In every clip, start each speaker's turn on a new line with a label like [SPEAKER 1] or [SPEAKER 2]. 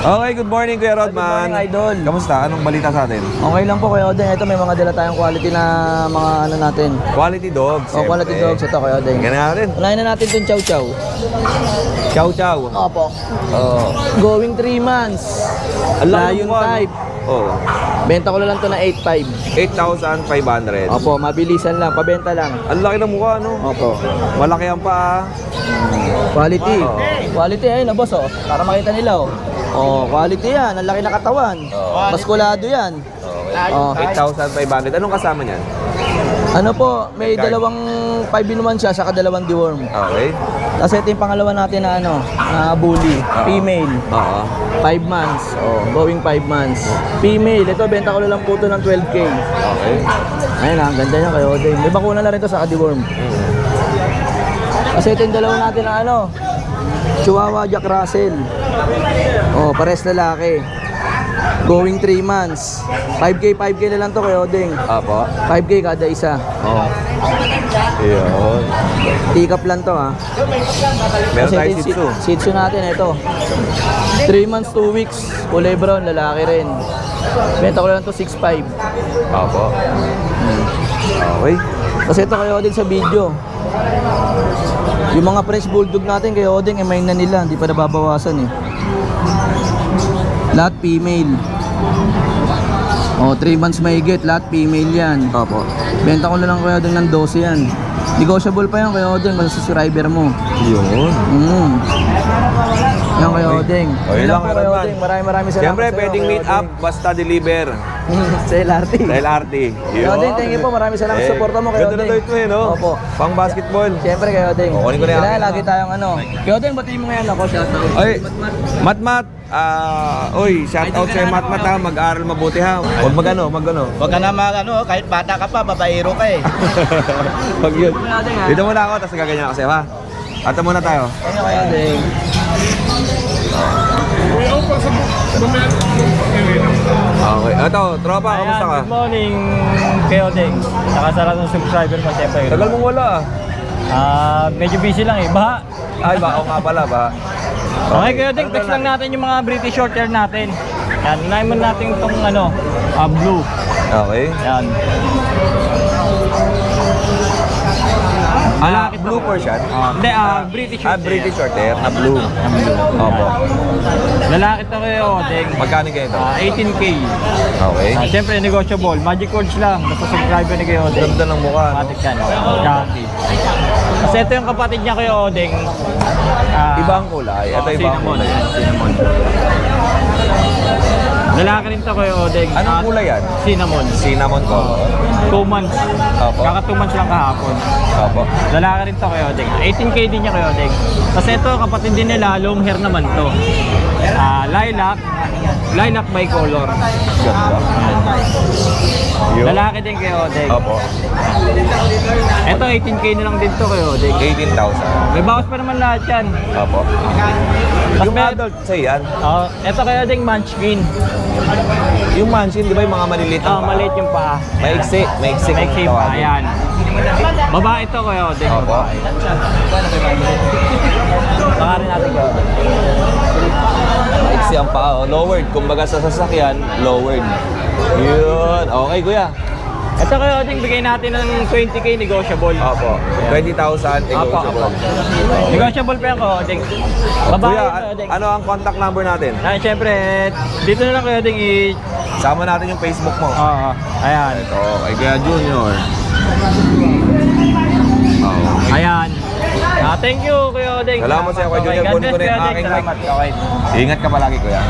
[SPEAKER 1] Okay, good morning Kuya Rodman.
[SPEAKER 2] Good morning, Idol.
[SPEAKER 1] Kamusta? Anong balita sa atin?
[SPEAKER 2] Okay lang po Kuya Odeng. Ito may mga dala tayong quality na mga ano natin.
[SPEAKER 1] Quality dogs.
[SPEAKER 2] O quality dogs ito Kuya Odeng.
[SPEAKER 1] Ganyan natin.
[SPEAKER 2] Unahin na natin itong Chow Chow.
[SPEAKER 1] Chow Chow.
[SPEAKER 2] Opo.
[SPEAKER 1] Oh.
[SPEAKER 2] Going 3 months. Lion type.
[SPEAKER 1] Oh.
[SPEAKER 2] Benta ko na lang ito na 8.5.
[SPEAKER 1] 8,500.
[SPEAKER 2] Opo, mabilisan lang, pabenta lang.
[SPEAKER 1] Ang laki ng mukha, no?
[SPEAKER 2] Opo.
[SPEAKER 1] Malaki ang paa.
[SPEAKER 2] Quality.
[SPEAKER 1] Oo.
[SPEAKER 2] Quality ayun na boss oh. Para makita nila oh. Oh, quality yan. Ang laki na katawan.
[SPEAKER 1] Oo.
[SPEAKER 2] Maskulado yan.
[SPEAKER 1] Okay.
[SPEAKER 2] Oh.
[SPEAKER 1] 8,500. Anong kasama niyan?
[SPEAKER 2] Ano po, may dalawang 5-in-1 siya, saka dalawang deworm.
[SPEAKER 1] Okay.
[SPEAKER 2] Kasi ito yung pangalawa natin na ano, na bully, female.
[SPEAKER 1] Oo.
[SPEAKER 2] 5 months, oh, going 5 months. Female, ito benta ko na lang po ito ng 12K.
[SPEAKER 1] Okay.
[SPEAKER 2] Ayun ang ganda niya kayo din. May bakuna na rin ito sa deworm. Kasi ito yung dalawa natin na ano, Chihuahua Jack Russell. Oh, pares lalaki. Going 3 months. 5K na lang to kayo ding.
[SPEAKER 1] Apo.
[SPEAKER 2] 5K kada isa.
[SPEAKER 1] Oh. Yun.
[SPEAKER 2] Tikap lang to ha.
[SPEAKER 1] Meron
[SPEAKER 2] Kasi
[SPEAKER 1] tayo
[SPEAKER 2] ito
[SPEAKER 1] Shih Tzu.
[SPEAKER 2] yung Shih Tzu natin ito. 3 months, 2 weeks. Kulay brown, lalaki rin. Benta ko lang to 6.5.
[SPEAKER 1] Apo. Okay.
[SPEAKER 2] Kasi ito kayo din sa video. Yung mga French Bulldog natin kayo din, may na nila. Hindi pa nababawasan eh. Lahat female. Oh, 3 months mahigit, lahat female yan.
[SPEAKER 1] Apo.
[SPEAKER 2] Benta ko na lang kayo din ng 12 yan. Negotiable pa yan kayo din, basta subscriber mo.
[SPEAKER 1] Yun.
[SPEAKER 2] Yan kayo Odeng.
[SPEAKER 1] Okay lang,
[SPEAKER 2] po kayo
[SPEAKER 1] Rodman.
[SPEAKER 2] Odeng. Maraming salamat.
[SPEAKER 1] Siyempre,
[SPEAKER 2] sa'yo,
[SPEAKER 1] pwedeng
[SPEAKER 2] Kuya
[SPEAKER 1] meet up,
[SPEAKER 2] Odeng.
[SPEAKER 1] basta deliver.
[SPEAKER 2] Sa LRT.
[SPEAKER 1] Sa LRT.
[SPEAKER 2] Kuya Odeng, thank you po. Maraming salamat sa suporta mo kayo
[SPEAKER 1] Ganda
[SPEAKER 2] Odeng.
[SPEAKER 1] na ito eh, no?
[SPEAKER 2] Opo.
[SPEAKER 1] Pang basketball.
[SPEAKER 2] Siyempre kayo Odeng.
[SPEAKER 1] Kukunin ko na yan.
[SPEAKER 2] Kailangan lagi tayong ano. Kayo Odeng, batiin mo ngayon ako. Shoutout.
[SPEAKER 1] Ay, Matmat. Shout out sa'yo Matmat ha. Mag-aral mabuti ha. Huwag mag-ano.
[SPEAKER 3] Huwag ka na ano, kahit bata ka pa, babaero ka eh.
[SPEAKER 1] Huwag yun. Dito muna ako, tapos gaganyan ako sa'yo ha. Ato muna tayo.
[SPEAKER 2] Thank you kayo Odeng.
[SPEAKER 1] Okay. Ito, tropa, kamusta ka?
[SPEAKER 4] Good morning, Kuya Odeng. Saka sa lahat ng subscriber mo, siyempre.
[SPEAKER 1] Tagal mong wala ah.
[SPEAKER 4] Medyo busy lang eh. Baha.
[SPEAKER 1] Ay, baka nga pala ba?
[SPEAKER 4] Okay, Kuya Odeng, text lang natin yung mga British short hair natin. Yan, unahin mo natin itong ano, blue.
[SPEAKER 1] Okay.
[SPEAKER 4] Yan. Malaki to.
[SPEAKER 1] Blue Persian?
[SPEAKER 4] Hindi, British short hair.
[SPEAKER 1] British short hair na blue. Opo.
[SPEAKER 4] Lalaki to Kuya Odeng.
[SPEAKER 1] Magkano kayo ito?
[SPEAKER 4] 18K.
[SPEAKER 1] Okay.
[SPEAKER 4] Siyempre, negotiable. Magic words lang. Basta subscriber ni Kuya Odeng.
[SPEAKER 1] Ganda ng mukha. No?
[SPEAKER 4] Matik yan. Guarantee. Kasi ito yung kapatid niya Kuya Odeng.
[SPEAKER 1] Ibang kulay. Ito ibang
[SPEAKER 4] cinnamon.
[SPEAKER 1] kulay.
[SPEAKER 4] Cinnamon. Lalaki rin to Kuya Odeng.
[SPEAKER 1] Anong kulay yan?
[SPEAKER 4] Cinnamon.
[SPEAKER 1] Cinnamon color.
[SPEAKER 4] 2 months.
[SPEAKER 1] Opo.
[SPEAKER 4] Kaka 2 months lang kahapon.
[SPEAKER 1] Opo.
[SPEAKER 4] Lalaki rin to Kuya Odeng. 18K din niya Kuya Odeng. Kasi ito kapatid din nila, long hair naman to. Lilac bicolor.
[SPEAKER 1] Ganda. Yun.
[SPEAKER 4] Lalaki din Kuya Odeng.
[SPEAKER 1] Opo.
[SPEAKER 4] Ito 18K na lang din to Kuya Odeng.
[SPEAKER 1] 18,000.
[SPEAKER 4] May bawas pa naman lahat yan.
[SPEAKER 1] Opo. Yung
[SPEAKER 4] may-
[SPEAKER 1] adult sa'yo yan?
[SPEAKER 4] Ito Kuya Odeng, munchkin.
[SPEAKER 1] Yung mansion, di ba yung mga maliliit ang paa?
[SPEAKER 4] Maliit yung paa.
[SPEAKER 1] Maiksi. Maiksi
[SPEAKER 4] May
[SPEAKER 1] kung
[SPEAKER 4] shape pa,
[SPEAKER 1] tawagin.
[SPEAKER 4] ayan. Babae ito Kuya Odeng.
[SPEAKER 1] Opo.
[SPEAKER 4] Baka rin natin Kuya Odeng.
[SPEAKER 1] Maiksi ang paa. Oh. Lowered. Kumbaga sa sasakyan, lowered. Yun. Okay, kuya.
[SPEAKER 4] Ito Kuya Odeng, bigay natin ng 20K negotiable.
[SPEAKER 1] Opo. 20,000 negotiable.
[SPEAKER 4] Negotiable pa yan Kuya Odeng. Babae
[SPEAKER 1] Kuya,
[SPEAKER 4] Kuya Odeng.
[SPEAKER 1] ano ang contact number natin?
[SPEAKER 4] Siyempre, dito na lang Kuya Odeng
[SPEAKER 1] Sama natin yung Facebook mo.
[SPEAKER 4] ayan.
[SPEAKER 1] Ito, kay Kuya Junior.
[SPEAKER 4] Ayan. Thank you Kuya Odeng.
[SPEAKER 1] Salamat sa'yo, Kuya Junior.
[SPEAKER 4] God
[SPEAKER 1] Kunin
[SPEAKER 4] bless,
[SPEAKER 1] ko na yung
[SPEAKER 4] Kuya Odeng.
[SPEAKER 1] aking
[SPEAKER 4] Salamat.
[SPEAKER 1] mic.
[SPEAKER 4] Okay.
[SPEAKER 1] Ingat ka palagi, kuya.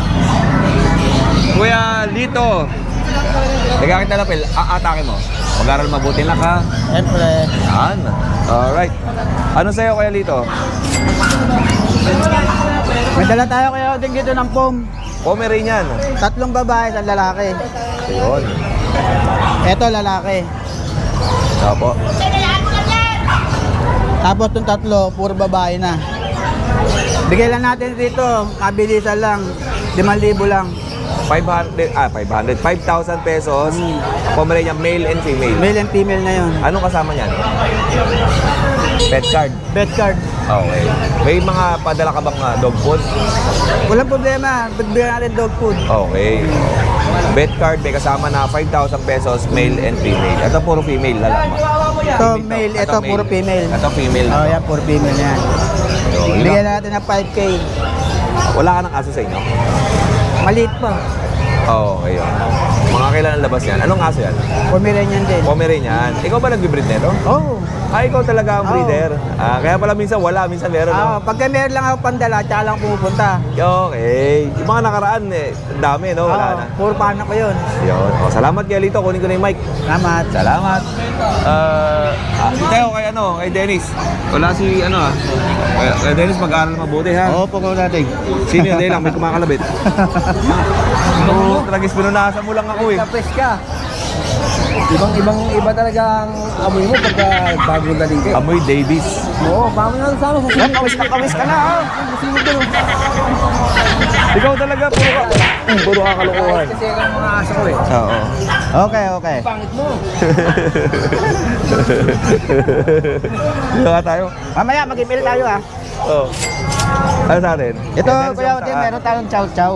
[SPEAKER 1] Kuya Lito. Nagkakita na pil, atake mo. Mag-aral mabuti lang ka.
[SPEAKER 2] Siyempre.
[SPEAKER 1] Yan. Alright. Ano sa'yo, Kuya Lito?
[SPEAKER 2] May dala tayo kayo Odeng dito ng pom.
[SPEAKER 1] Pomeranian.
[SPEAKER 2] 3 babae, 1 lalaki.
[SPEAKER 1] Ayun.
[SPEAKER 2] Ito lalaki.
[SPEAKER 1] Opo.
[SPEAKER 2] Tapos itong 3, puro babae na. Bigay lang natin dito, mabilisan lang. 5,000 lang.
[SPEAKER 1] 5,000 pesos. Pomeranian, male and female.
[SPEAKER 2] Male and female na yun.
[SPEAKER 1] Anong kasama niyan? Pet card.
[SPEAKER 2] Bet card.
[SPEAKER 1] Okay. May mga padala ka bang dog food?
[SPEAKER 2] Walang problema, bigyan natin dog food.
[SPEAKER 1] Okay. Bet card, may kasama na 5,000 pesos, male and female. Ito puro female, lalama.
[SPEAKER 2] Ito male, ito puro female.
[SPEAKER 1] Ito female.
[SPEAKER 2] Oh, yan, puro female yan.
[SPEAKER 1] Okay.
[SPEAKER 2] Bigyan natin ng 5K.
[SPEAKER 1] Wala ka ng aso sa inyo?
[SPEAKER 2] Maliit pa.
[SPEAKER 1] Oo, okay yun. Mga kailan labas yan? Anong aso yan?
[SPEAKER 2] Pomeranian din.
[SPEAKER 1] Pomeranian. Ikaw ba nag-breed nito?
[SPEAKER 2] Oh.
[SPEAKER 1] Ikaw talaga ang breeder. Kaya pala minsan wala, minsan meron.
[SPEAKER 2] Ah,
[SPEAKER 1] No?
[SPEAKER 2] pagka meron lang ako pandala, tsaka lang pumupunta.
[SPEAKER 1] Okay. Yung mga nakaraan, ang dami, no? Wala na.
[SPEAKER 2] Puro paano ko yun.
[SPEAKER 1] Yun. Salamat kay Lito. Kunin ko na yung mic.
[SPEAKER 2] Salamat.
[SPEAKER 1] Salamat. Tayo kay Dennis. Wala si kay Dennis mag-aaral mabuti ha.
[SPEAKER 3] Oo, pagaw natin.
[SPEAKER 1] Sino yun? Dahil lang, may kumakalabit. Oo, tragis pinunasan mo lang ako eh.
[SPEAKER 2] Kapres ka. Iba talaga ang amoy mo pagka bagong dating ka.
[SPEAKER 1] Amoy Davis.
[SPEAKER 2] Oo, paano na sa amin sa kawis ka na ha.
[SPEAKER 1] Ikaw talaga, puro ka kalokohan.
[SPEAKER 2] Kasi ang mga aso ko eh.
[SPEAKER 1] Oo.
[SPEAKER 3] Okay.
[SPEAKER 2] Pangit mo.
[SPEAKER 1] Dito nga tayo.
[SPEAKER 2] Mamaya mag-email tayo ha.
[SPEAKER 1] Oo. Ano sa atin?
[SPEAKER 3] Ito,
[SPEAKER 1] Dennis,
[SPEAKER 3] Kuya
[SPEAKER 1] yung
[SPEAKER 3] Oding,
[SPEAKER 1] saan?
[SPEAKER 3] meron tayong chow chow.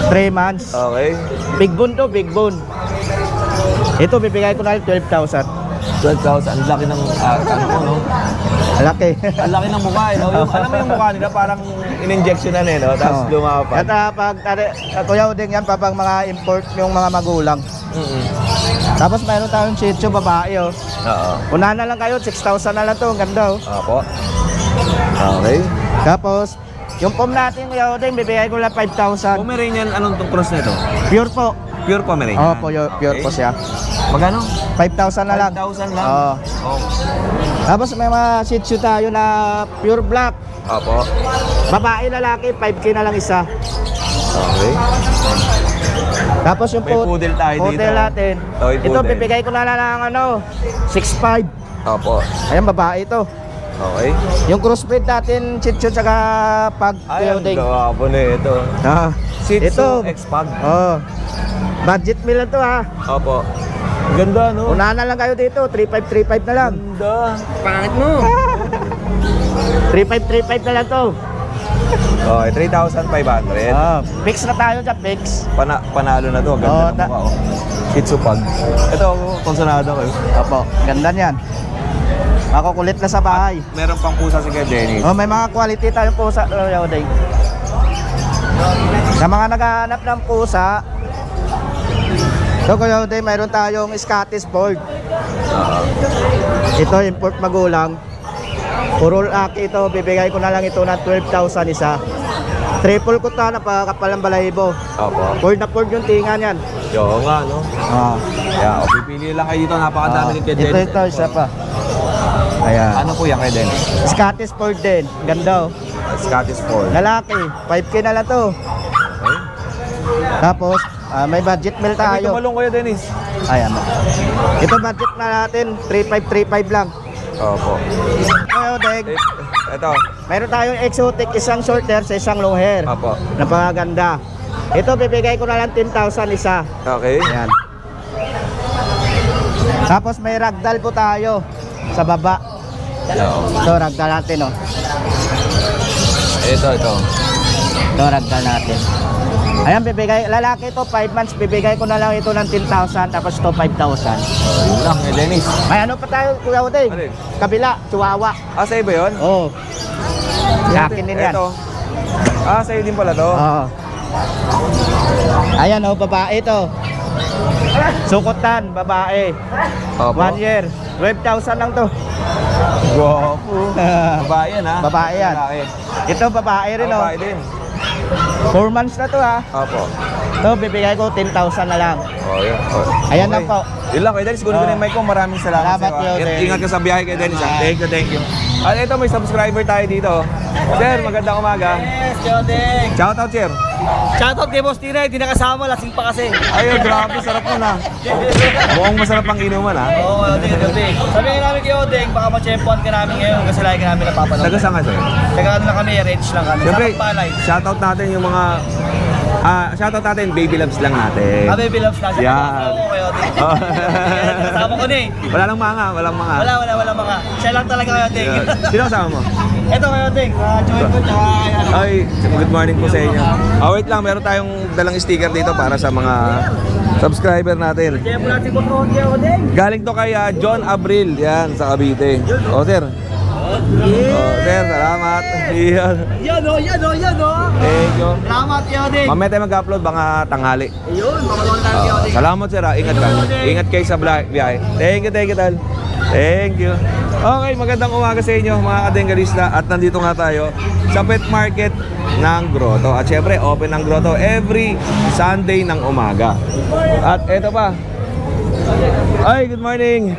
[SPEAKER 3] 3 months.
[SPEAKER 1] Okay.
[SPEAKER 3] Big bone to, big bone. Ito, bibigay ko na lang 12,000.
[SPEAKER 1] 12,000. Ang laki ng, no?
[SPEAKER 3] Laki.
[SPEAKER 1] Ang laki ng mukha, no? Alam mo yung mukha nila, parang in-injection na no? Tapos lumapad.
[SPEAKER 3] At Kuya Oding, yan pa pang mga import yung mga magulang. Tapos mayroon tayong Shih Tzu babae, oh.
[SPEAKER 1] Oo.
[SPEAKER 3] Unahan na lang kayo, 6,000 na lang to. Ang ganda, oh.
[SPEAKER 1] Apo. Okay.
[SPEAKER 3] Tapos, yung pom natin, Kuya Oding, bibigay ko lang 5,000.
[SPEAKER 1] Pomeranian, anong tong cross nito?
[SPEAKER 3] Pure po.
[SPEAKER 1] Pure Pomeranian.
[SPEAKER 3] Oo, pure po siya.
[SPEAKER 1] Magkano?
[SPEAKER 3] 5,000 na lang.
[SPEAKER 1] 5,000 lang?
[SPEAKER 3] Oo.
[SPEAKER 1] Oh.
[SPEAKER 3] Tapos may mga Shih Tzu tayo na pure black.
[SPEAKER 1] Apo.
[SPEAKER 3] Babae, lalaki, 5K na lang isa.
[SPEAKER 1] Okay.
[SPEAKER 3] Tapos yung
[SPEAKER 1] May poodle tayo dito.
[SPEAKER 3] poodle natin.
[SPEAKER 1] Oh, yung
[SPEAKER 3] Ito,
[SPEAKER 1] poodle.
[SPEAKER 3] bibigay ko na lang 6,500.
[SPEAKER 1] Apo.
[SPEAKER 3] Ayan, babae ito.
[SPEAKER 1] Okay.
[SPEAKER 3] Yung crossbreed natin, Shih Tzu tsaka Pug.
[SPEAKER 1] Ay, ang gawapo na ito.
[SPEAKER 3] Ah,
[SPEAKER 1] Shih Tzu
[SPEAKER 3] ito.
[SPEAKER 1] X-Pug.
[SPEAKER 3] Oh. Budget meal na to ha.
[SPEAKER 1] Apo. Ganda, no?
[SPEAKER 3] Unahan na lang kayo dito, 3,535 na lang.
[SPEAKER 1] Ganda.
[SPEAKER 2] Pangit mo.
[SPEAKER 3] 3,535 na lang to.
[SPEAKER 1] Okay, 3,500.
[SPEAKER 3] Fix na tayo dyan, fix.
[SPEAKER 1] Panalo na to. Ganda
[SPEAKER 3] Oo,
[SPEAKER 1] ng mukha, oh. Shih Tzu Pug. Ito, konsonado kayo.
[SPEAKER 3] Opo, ganda niyan. Makukulit na sa bahay.
[SPEAKER 1] Meron pang pusa si Kuya Dennis.
[SPEAKER 3] Oh, may mga quality tayong pusa, Kuya Oding. Sa mga naghahanap ng pusa, so Kuya Oding, mayroon tayong Scottish Fold. Ito, import magulang. Puro laki ito, bibigay ko na lang ito ng 12,000 isa. Triple coat na, napakapal ng balahibo.
[SPEAKER 1] Opo.
[SPEAKER 3] Fold na fold yung tinga niyan.
[SPEAKER 1] Oo nga, no?
[SPEAKER 3] Ah.
[SPEAKER 1] Kaya, pipili lang kayo dito. Napakadami ni Kuya
[SPEAKER 3] Ito,
[SPEAKER 1] Dennis.
[SPEAKER 3] isa pa. Ayan.
[SPEAKER 1] Ano po yan, Kuya Dennis?
[SPEAKER 3] Scottish Fold din. Ganda, oh.
[SPEAKER 1] Scottish Fold.
[SPEAKER 3] Lalaki, 5K na lang to.
[SPEAKER 1] Okay.
[SPEAKER 3] Tapos, may budget meal
[SPEAKER 1] Ay,
[SPEAKER 3] tayo.
[SPEAKER 1] tumalong Kuya Dennis.
[SPEAKER 3] Ayan. Ito budget na natin, 3,535 lang.
[SPEAKER 1] Opo.
[SPEAKER 3] Kuya Oding,
[SPEAKER 1] Ito.
[SPEAKER 3] mayroon tayong exotic, isang short hair sa isang long hair.
[SPEAKER 1] Opo.
[SPEAKER 3] Napakaganda. Ito, bibigay ko na lang 10,000 isa.
[SPEAKER 1] Okay.
[SPEAKER 3] Ayan. Tapos may ragdoll po tayo sa baba.
[SPEAKER 1] Oo.
[SPEAKER 3] Ito, ragdoll natin, oh.
[SPEAKER 1] Ito.
[SPEAKER 3] Ito, ragdoll natin. Ayan, bibigay, lalaki ito, 5 months, bibigay ko na lang ito ng 10,000, tapos ito 5,000.
[SPEAKER 1] Yun lang, Kuya Dennis.
[SPEAKER 3] May ano pa tayo, Kuya Oding?
[SPEAKER 1] Alin?
[SPEAKER 3] Kabila, Chihuahua.
[SPEAKER 1] Sa'yo ba yun?
[SPEAKER 3] Oo. Sa akin din yan.
[SPEAKER 1] Ito. Sa'yo din pala to.
[SPEAKER 3] Oo. Ayan, oh, babae ito. Sukutan, babae.
[SPEAKER 1] Opo.
[SPEAKER 3] 1 year. 12,000 lang to.
[SPEAKER 1] Gwapo. Babae yan, ha?
[SPEAKER 3] Babae yan.
[SPEAKER 1] Lalaki.
[SPEAKER 3] Ito, babae rin, oh.
[SPEAKER 1] Babae din.
[SPEAKER 3] 4 months na to, ha.
[SPEAKER 1] Opo.
[SPEAKER 3] Ito, bibigay ko 10,000 na lang.
[SPEAKER 1] Oh, yun. Oh.
[SPEAKER 3] Ayan lang po.
[SPEAKER 1] Yun lang, Kuya Dennis. Kunin ko na yung mic ko. Maraming salamat
[SPEAKER 3] Salamat,
[SPEAKER 1] sa'yo, ha.
[SPEAKER 3] Kuya Dennis.
[SPEAKER 1] Ingat ka sa biyahe, Kuya Dennis, ha. Thank you. At ito, may subscriber tayo dito. Sir, magandang umaga.
[SPEAKER 2] Yes, Jodeng.
[SPEAKER 1] Shoutout, sir.
[SPEAKER 2] Shoutout kay Boss Tina, hindi nakasama, lasing pa kasi.
[SPEAKER 1] Ayun, grabe. Sarap mo na. Mukhang masarap ang inuman, ha.
[SPEAKER 2] Oo, Jodeng. Sabihin namin kay Jodeng, baka ma-champion ka namin ngayon kasi lagi ka namin napapanood.
[SPEAKER 1] Taga saan ka, sir?
[SPEAKER 2] Taga ano lang kami, range lang kami.
[SPEAKER 1] Siyempre,
[SPEAKER 2] Sa Palay.
[SPEAKER 1] shoutout natin yung mga Shoutout natin, baby loves lang natin.
[SPEAKER 2] Baby loves na.
[SPEAKER 1] Yan. Oh.
[SPEAKER 2] Kasama ko na eh.
[SPEAKER 1] Wala lang mga, walang mga.
[SPEAKER 2] Wala mga. Siya lang talaga kayo, Ting.
[SPEAKER 1] Yan. Sino kasama mo?
[SPEAKER 2] Ito kayo, Ting. Joy ko, tsaka
[SPEAKER 1] Ay, good morning po sa inyo. Wait lang, meron tayong dalang sticker dito para sa mga subscriber natin.
[SPEAKER 2] Kaya po natin si Boss Ronde ako, Ting.
[SPEAKER 1] Galing to kay John Abril, yan, sa Cavite. Sir. Sir, salamat. Yan.
[SPEAKER 2] Yan o.
[SPEAKER 1] Thank you.
[SPEAKER 2] Salamat kayo, Ting.
[SPEAKER 1] Mamaya tayo mag-upload, baka tanghali.
[SPEAKER 2] Ayun, mamalawang tayo kayo, Ting.
[SPEAKER 1] Salamat sir, ingat ka. Ingat kayo sa biyahe. Thank you, Tal. Thank you. Okay, magandang umaga sa inyo mga kadenggalista. At nandito nga tayo sa pet market ng Grotto. At syempre, open ang Grotto every Sunday ng umaga. At eto pa. Ay, good morning.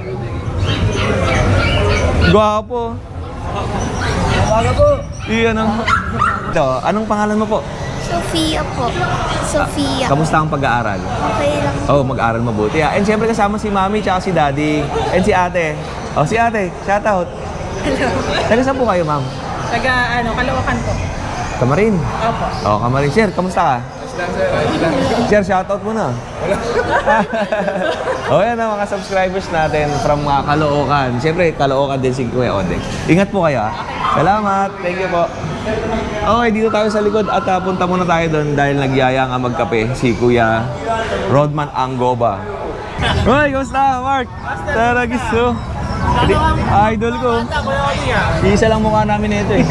[SPEAKER 1] Gwapo.
[SPEAKER 2] Umaga po.
[SPEAKER 1] Iyan ang... Ito, anong pangalan mo po?
[SPEAKER 5] Sofia po. Sofia.
[SPEAKER 1] Kamusta ang pag-aaral?
[SPEAKER 5] Okay lang.
[SPEAKER 1] Oh, mag-aaral mabuti. And syempre kasama si Mami tsaka si Daddy. And si Ate. Oh, si Ate. Shout out.
[SPEAKER 5] Hello.
[SPEAKER 1] Taga saan po kayo, Ma'am?
[SPEAKER 6] Caloocan po.
[SPEAKER 1] Kamarin.
[SPEAKER 6] Opo.
[SPEAKER 1] Oh, Kamarin. Sir, kamusta ka? Sir, shout out muna. Oh, yan ang mga subscribers natin from Caloocan. Syempre, Caloocan din si Kuya Odeng. Ingat po kayo, ha? Salamat. Thank you po. Okay, dito tayo sa likod at punta muna tayo doon dahil nagyaya nga magkape si Kuya Rodman Angoba. Hoy, kamusta, Mark? Tara, gusto. Idol ko. Isa lang mukha namin ito eh.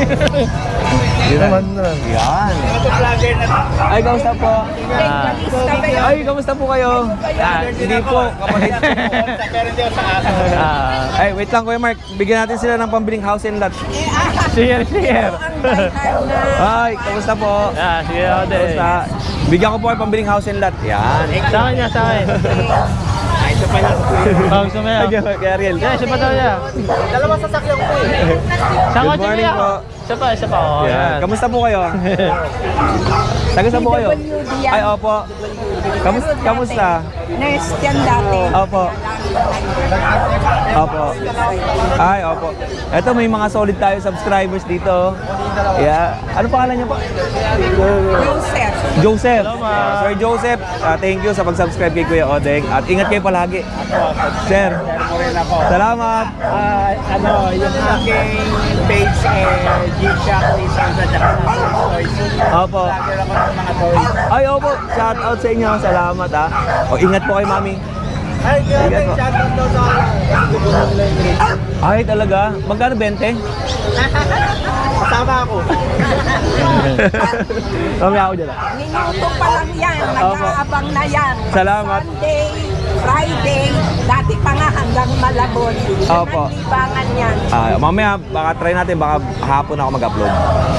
[SPEAKER 1] Yan. Yan. Ay, kamusta po? Ay, kamusta po kayo? Hindi po, kapatid ko po. Ay, wait lang Kuya Mark. Bigyan natin sila ng pambiling house and lot.
[SPEAKER 4] Share.
[SPEAKER 1] Ay, kamusta po?
[SPEAKER 4] Sige, Ode.
[SPEAKER 1] Kamusta? Bigyan ko po kayo pambiling house and lot. Yan.
[SPEAKER 4] Sa akin niya, sa akin. Oh, gusto mo yan?
[SPEAKER 1] Kaya Ariel.
[SPEAKER 4] Yeah, isa pa daw niya.
[SPEAKER 2] Dalawa sasakyan ko eh.
[SPEAKER 4] Sa
[SPEAKER 1] Good
[SPEAKER 4] kotse
[SPEAKER 1] morning
[SPEAKER 4] niya.
[SPEAKER 1] po.
[SPEAKER 4] Isa pa. Oh,
[SPEAKER 1] Yan.
[SPEAKER 4] yan.
[SPEAKER 1] Kamusta po kayo? Taga saan po kayo? Ay, opo. Kamusta?
[SPEAKER 6] Nurse yan dati.
[SPEAKER 1] Opo. Opo. Ay, opo. Eto, may mga solid tayo subscribers dito. Yeah. Ano pangalan niyo po?
[SPEAKER 6] Joseph.
[SPEAKER 1] Joseph.
[SPEAKER 4] Hello, ma'am.
[SPEAKER 1] Sir Joseph, thank you sa pag-subscribe kay Kuya Odeng. At ingat kayo palagi. Sir, salamat.
[SPEAKER 2] Yung aking page G-Shock ni Sandra Jackson Toys.
[SPEAKER 1] Opo.
[SPEAKER 2] Vlogger ako ng mga toys.
[SPEAKER 1] Ay, opo. Shout out sa inyo. Salamat, ha. O, ingat po kay Mami.
[SPEAKER 2] Ay, kaya
[SPEAKER 1] Sige po.
[SPEAKER 2] shout out daw sa
[SPEAKER 1] Ay, talaga? Magkano 20?
[SPEAKER 2] kasama ako.
[SPEAKER 1] Mamaya ako dyan.
[SPEAKER 6] Minuto pa lang yan.
[SPEAKER 1] Opo.
[SPEAKER 6] Nag-aabang na yan.
[SPEAKER 1] Salamat.
[SPEAKER 6] Sunday, Friday, dati pa nga hanggang Malabon.
[SPEAKER 1] Opo.
[SPEAKER 6] Libangan yan.
[SPEAKER 1] Mamaya, baka try natin. Baka hapon ako mag-upload.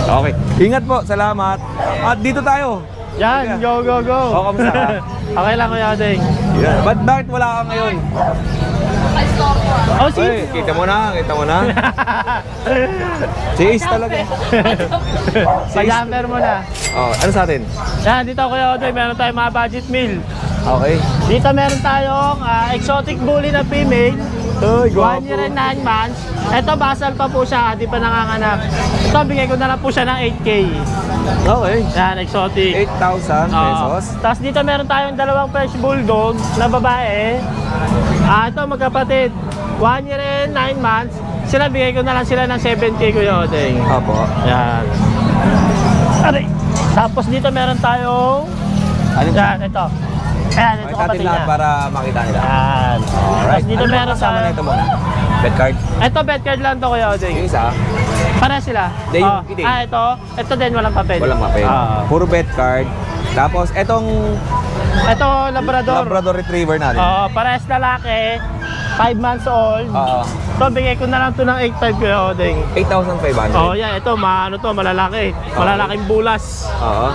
[SPEAKER 1] Okay. Ingat po. Salamat. At dito tayo.
[SPEAKER 4] Yan, go.
[SPEAKER 1] O, kamusta ka?
[SPEAKER 4] Okay lang, Kuya Odeng.
[SPEAKER 1] Bakit wala ka ngayon?
[SPEAKER 4] Oh, si...
[SPEAKER 1] Ay, kita mo na. Si Ace talaga.
[SPEAKER 4] Pag-hammer mo na.
[SPEAKER 1] Oh, ano sa atin?
[SPEAKER 4] Yan, dito Kuya Odeng, meron tayong mga budget meal.
[SPEAKER 1] Okay.
[SPEAKER 4] Dito meron tayong exotic bully na female.
[SPEAKER 1] Ay,
[SPEAKER 4] 1 year and 9 months. Ito, basal pa po siya, di pa nanganganak. Ito, bigay ko na lang po siya ng 8K.
[SPEAKER 1] Okay.
[SPEAKER 4] Yan, exotic.
[SPEAKER 1] 8,000 pesos.
[SPEAKER 4] Tapos dito meron tayong dalawang French bulldog na babae. Ito magkapatid, 1 year and 9 months. Sila bigay ko na lang sila ng 7K Kuya Odeng.
[SPEAKER 1] Opo.
[SPEAKER 4] Yan. Aray. Tapos dito meron tayong yan, ito. Ayan, ito
[SPEAKER 1] Pakita natin
[SPEAKER 4] kapatid
[SPEAKER 1] lahat
[SPEAKER 4] niya.
[SPEAKER 1] para makita nila.
[SPEAKER 4] Yan.
[SPEAKER 1] Alright.
[SPEAKER 4] Tapos dito
[SPEAKER 1] Ano
[SPEAKER 4] meron
[SPEAKER 1] kasama na
[SPEAKER 4] tayo.
[SPEAKER 1] ito mo? Bed card?
[SPEAKER 4] Ito bed card lang to Kuya Odeng.
[SPEAKER 1] Yung isa,
[SPEAKER 4] Para sila.
[SPEAKER 1] Hindi, yung itim.
[SPEAKER 4] Ito din walang papel.
[SPEAKER 1] walang papel. Puro bed card. Tapos, etong
[SPEAKER 4] Ito Labrador.
[SPEAKER 1] Labrador Retriever natin.
[SPEAKER 4] Parehas lalaki. 5 months old.
[SPEAKER 1] Oo.
[SPEAKER 4] So, bigay ko na lang to ng 8.5 Kuya Odeng.
[SPEAKER 1] 8,500.
[SPEAKER 4] Oh, yan. Ito, malalaki. Malalaking bulas.
[SPEAKER 1] Oo.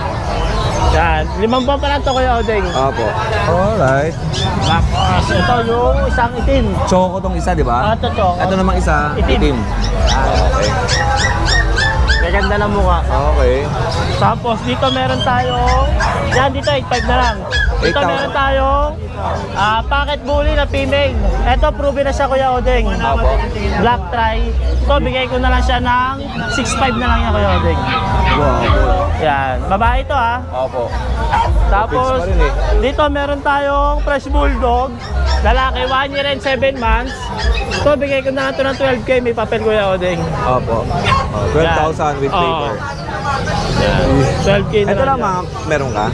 [SPEAKER 4] Yan. 5 buwan pa lang to Kuya Odeng.
[SPEAKER 1] Opo. Alright.
[SPEAKER 4] Tapos, ito yung isang itim.
[SPEAKER 1] Choco tong isa, di ba?
[SPEAKER 4] Ito to.
[SPEAKER 1] Ito namang isa,
[SPEAKER 4] Itim.
[SPEAKER 1] itim. Okay.
[SPEAKER 4] Gaganda ng mukha.
[SPEAKER 1] Okay.
[SPEAKER 4] Tapos, dito meron tayong... Yan, dito 8.5 na lang. Ito
[SPEAKER 1] 8,000.
[SPEAKER 4] meron tayong pocket bully na female. Ito, proven na siya, Kuya Odeng. Black try. Ito, bigay ko na lang siya ng 6.5 na lang yan, Kuya Odeng.
[SPEAKER 1] Wow.
[SPEAKER 4] Yan. Babae ito, ha.
[SPEAKER 1] Opo.
[SPEAKER 4] Tapos,
[SPEAKER 1] Fix pa rin eh.
[SPEAKER 4] dito meron tayong fresh bulldog. Lalaki, 1 year and 7 months. Ito, bigay ko na lang ito ng 12K. May papel, Kuya Odeng.
[SPEAKER 1] Opo. 12,000 with
[SPEAKER 4] Oo.
[SPEAKER 1] paper.
[SPEAKER 4] Yan. 12K na
[SPEAKER 1] Ito lang
[SPEAKER 4] lang.
[SPEAKER 1] mga, meron ka?